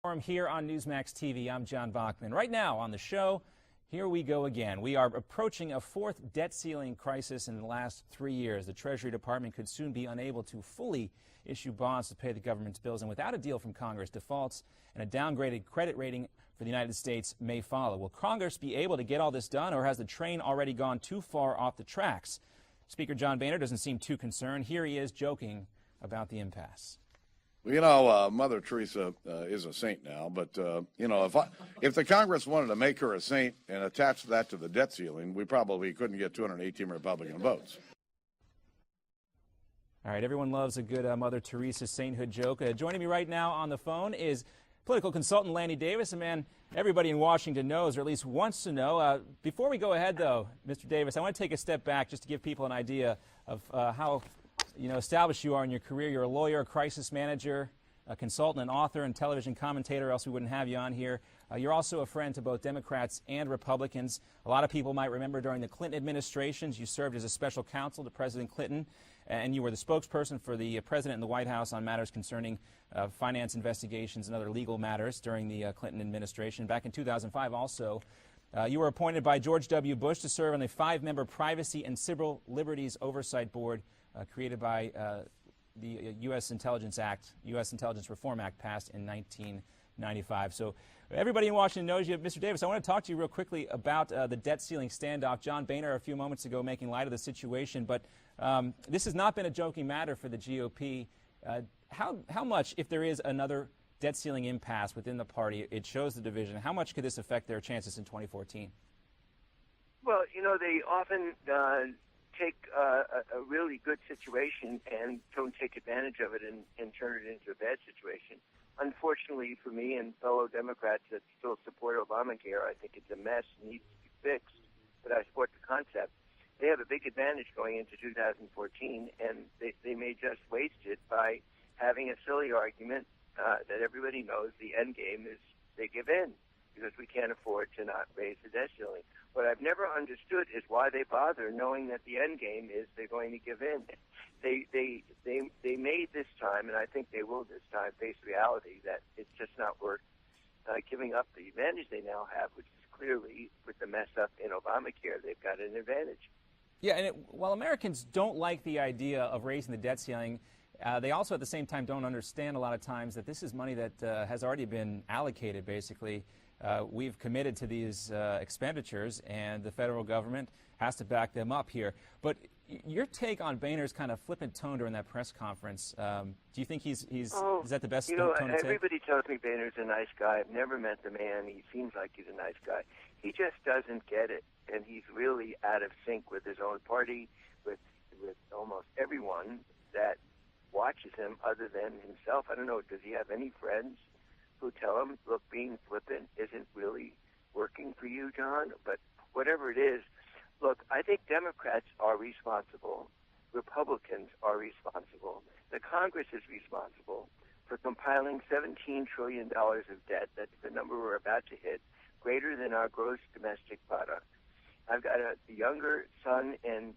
Forum here on Newsmax TV. I'm John Bachman. Right now on the show, here we go again. We are approaching a fourth debt ceiling crisis in the last 3 years. The Treasury Department could soon be unable to fully issue bonds to pay the government's bills, and without a deal from Congress, defaults and a downgraded credit rating for the United States may follow. Will Congress be able to get all this done, or has the train already gone too far off the tracks? Speaker John Boehner doesn't seem too concerned. Here he is joking about the impasse. Well, you know, Mother Teresa is a saint now, but, you know, if the Congress wanted to make her a saint and attach that to the debt ceiling, we probably couldn't get 218 Republican votes. All right, everyone loves a good Mother Teresa sainthood joke. Joining me right now on the phone is political consultant Lanny Davis, a man everybody in Washington knows, or at least wants to know. Before we go ahead, though, Mr. Davis, I want to take a step back just to give people an idea of how established you are in your career. You're a lawyer, a crisis manager, a consultant, an author, and television commentator, else we wouldn't have you on here. You're also a friend to both Democrats and Republicans. A lot of people might remember during the Clinton administrations, you served as a special counsel to President Clinton, and you were the spokesperson for the president in the White House on matters concerning finance investigations and other legal matters during the Clinton administration. Back in 2005 also, you were appointed by George W. Bush to serve on the 5-member Privacy and Civil Liberties Oversight Board created by the U.S. Intelligence Reform Act passed in 1995. So everybody in Washington knows you. Mr. Davis, I want to talk to you real quickly about the debt ceiling standoff. John Boehner a few moments ago making light of the situation, but this has not been a joking matter for the GOP. How much, if there is another debt ceiling impasse within the party, it shows the division, how much could this affect their chances in 2014? Well, you know, they often take a really good situation and don't take advantage of it and turn it into a bad situation. Unfortunately for me and fellow Democrats that still support Obamacare, I think it's a mess, needs to be fixed, but I support the concept. They have a big advantage going into 2014, and they may just waste it by having a silly argument that everybody knows the end game is they give in because we can't afford to not raise the debt ceiling. What I've never understood is why they bother, knowing that the end game is they're going to give in. They made this time, and I think they will this time, face reality that it's just not worth giving up the advantage they now have, which is clearly, with the mess up in Obamacare, they've got an advantage. Yeah, and while Americans don't like the idea of raising the debt ceiling, they also at the same time don't understand a lot of times that this is money that has already been allocated, basically. We've committed to these expenditures, and the federal government has to back them up here. But your take on Boehner's kind of flippant tone during that press conference, do you think is that the best tone to take? Everybody tells me Boehner's a nice guy. I've never met the man. He seems like he's a nice guy. He just doesn't get it, and he's really out of sync with his own party, with almost everyone that watches him other than himself. I don't know, does he have any friends who tell him, look, being flippant isn't really working for you, John? But whatever it is, look, I think Democrats are responsible. Republicans are responsible. The Congress is responsible for compiling $17 trillion of debt. That's the number we're about to hit, greater than our gross domestic product. I've got a younger son and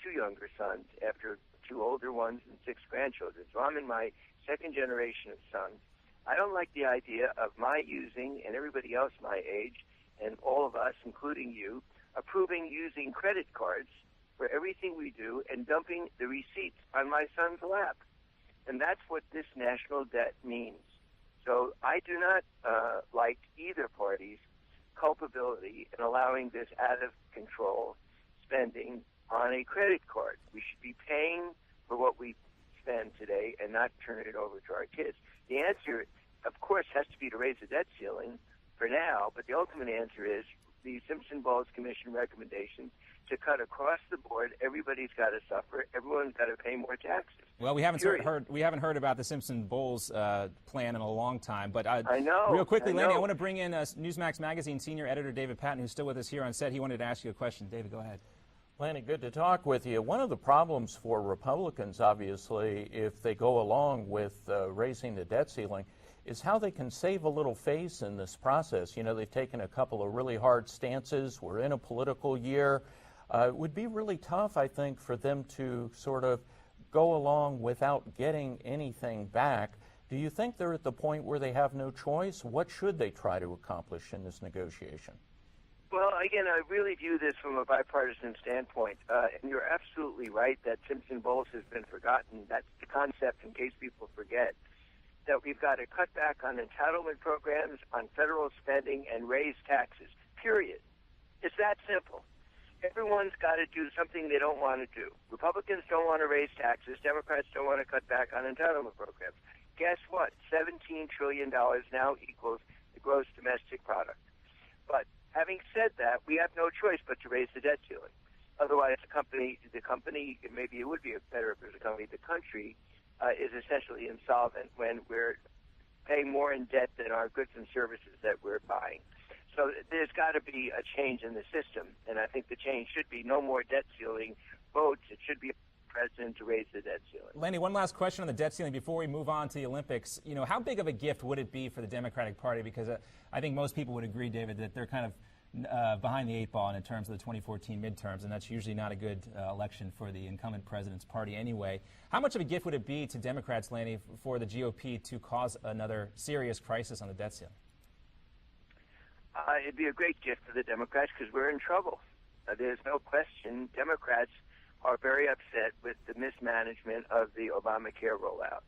two younger sons after 2 older ones and 6 grandchildren. So I'm in my second generation of sons. I don't like the idea of my using, and everybody else my age, and all of us, including you, approving using credit cards for everything we do and dumping the receipts on my son's lap. And that's what this national debt means. So I do not like either party's culpability in allowing this out-of-control spending on a credit card. We should be paying for what we spend today and not turn it over to our kids. The answer, of course, has to be to raise the debt ceiling for now, but the ultimate answer is the Simpson-Bowles Commission recommendations to cut across the board. Everybody's got to suffer. Everyone's got to pay more taxes. Well, we haven't heard about the Simpson-Bowles plan in a long time. But I know. Real quickly, Lanny, I want to bring in Newsmax Magazine senior editor David Patton, who's still with us here on set. He wanted to ask you a question. David, go ahead. Lanny, good to talk with you. One of the problems for Republicans, obviously, if they go along with raising the debt ceiling, is how they can save a little face in this process. You know, they've taken a couple of really hard stances. We're in a political year. It would be really tough, I think, for them to sort of go along without getting anything back. Do you think they're at the point where they have no choice? What should they try to accomplish in this negotiation? Well, again, I really view this from a bipartisan standpoint, and you're absolutely right that Simpson-Bowles has been forgotten. That's the concept, in case people forget, that we've got to cut back on entitlement programs, on federal spending, and raise taxes, period. It's that simple. Everyone's got to do something they don't want to do. Republicans don't want to raise taxes. Democrats don't want to cut back on entitlement programs. Guess what? $17 trillion now equals the gross domestic product. But having said that, we have no choice but to raise the debt ceiling. Otherwise, the company, maybe it would be better if it was a company, the country is essentially insolvent when we're paying more in debt than our goods and services that we're buying. So there's got to be a change in the system, and I think the change should be no more debt ceiling votes. It should be a president to raise the debt ceiling. Lanny, one last question on the debt ceiling before we move on to the Olympics. You know, how big of a gift would it be for the Democratic Party? Because I think most people would agree, David, that they're kind of behind the eight ball in terms of the 2014 midterms, and that's usually not a good election for the incumbent president's party anyway. How much of a gift would it be to Democrats, Lanny, for the GOP to cause another serious crisis on the debt ceiling? It'd be a great gift for the Democrats because we're in trouble. There's no question. Democrats are very upset with the mismanagement of the Obamacare rollout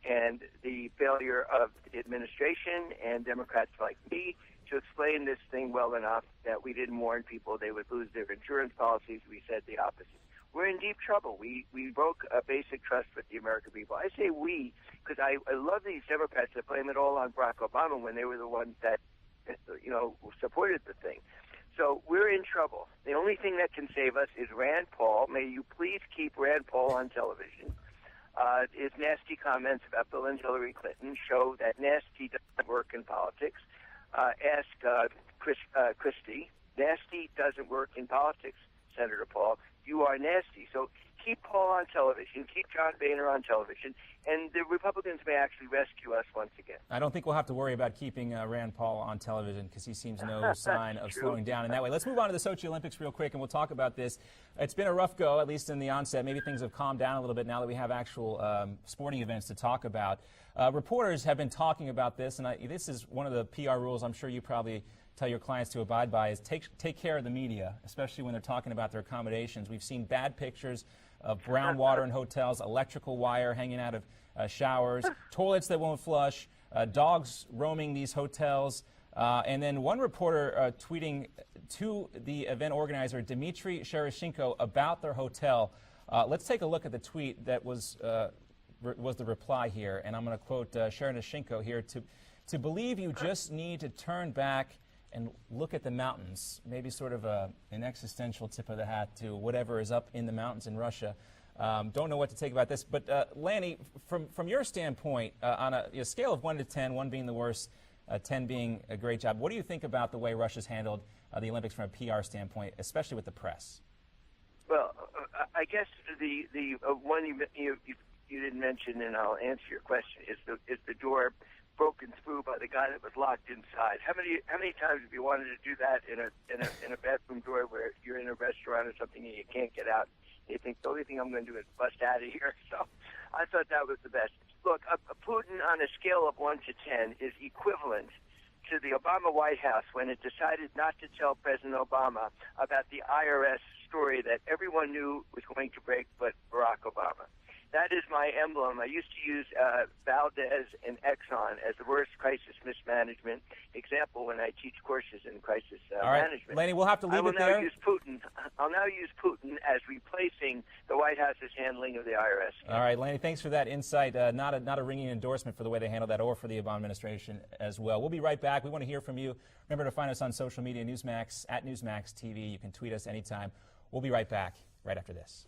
and the failure of the administration and Democrats like me to explain this thing well enough that we didn't warn people they would lose their insurance policies. We said the opposite. We're in deep trouble. We broke a basic trust with the American people. I say we because I love these Democrats that blame it all on Barack Obama when they were the ones that supported the thing. So we're in trouble. The only thing that can save us is Rand Paul. May you please keep Rand Paul on television. His nasty comments about Bill and Hillary Clinton show that nasty doesn't work in politics. Ask Christie. Nasty doesn't work in politics, Senator Paul. You are nasty. So keep Paul on television, keep John Boehner on television, and the Republicans may actually rescue us once again. I don't think we'll have to worry about keeping Rand Paul on television because he seems no sign of slowing down in that way. Let's move on to the Sochi Olympics real quick, and we'll talk about this. It's been a rough go, at least in the onset. Maybe things have calmed down a little bit now that we have actual sporting events to talk about. Reporters have been talking about this, and this is one of the PR rules I'm sure you probably tell your clients to abide by, is take care of the media, especially when they're talking about their accommodations. We've seen bad pictures of brown water in hotels, electrical wire hanging out of showers, toilets that won't flush, dogs roaming these hotels, and then one reporter tweeting to the event organizer, Dmitry Sherashenko, about their hotel. Let's take a look at the tweet that was the reply here, and I'm going to quote Sherashenko here, to believe you just need to turn back and look at the mountains, maybe sort of an existential tip of the hat to whatever is up in the mountains in Russia. Don't know what to take about this, but Lanny, from your standpoint, on a scale of 1 to 10, 1 being the worst, 10 being a great job, what do you think about the way Russia's handled the Olympics from a PR standpoint, especially with the press? Well, I guess the one you didn't mention, and I'll answer your question, is the door broken through by the guy that was locked inside. How many times have you wanted to do that in a bathroom door where you're in a restaurant or something and you can't get out? You think the only thing I'm going to do is bust out of here. So I thought that was the best. Look, Putin on a scale of 1 to 10 is equivalent to the Obama White House when it decided not to tell President Obama about the IRS story that everyone knew was going to break but Barack Obama. That is my emblem. I used to use Valdez and Exxon as the worst crisis mismanagement example when I teach courses in crisis management. Lanny, we'll have to leave it there. I'll now use Putin as replacing the White House's handling of the IRS. All right, Lanny, thanks for that insight. Not a ringing endorsement for the way they handled that or for the Obama administration as well. We'll be right back. We want to hear from you. Remember to find us on social media, Newsmax, at Newsmax TV. You can tweet us anytime. We'll be right back right after this.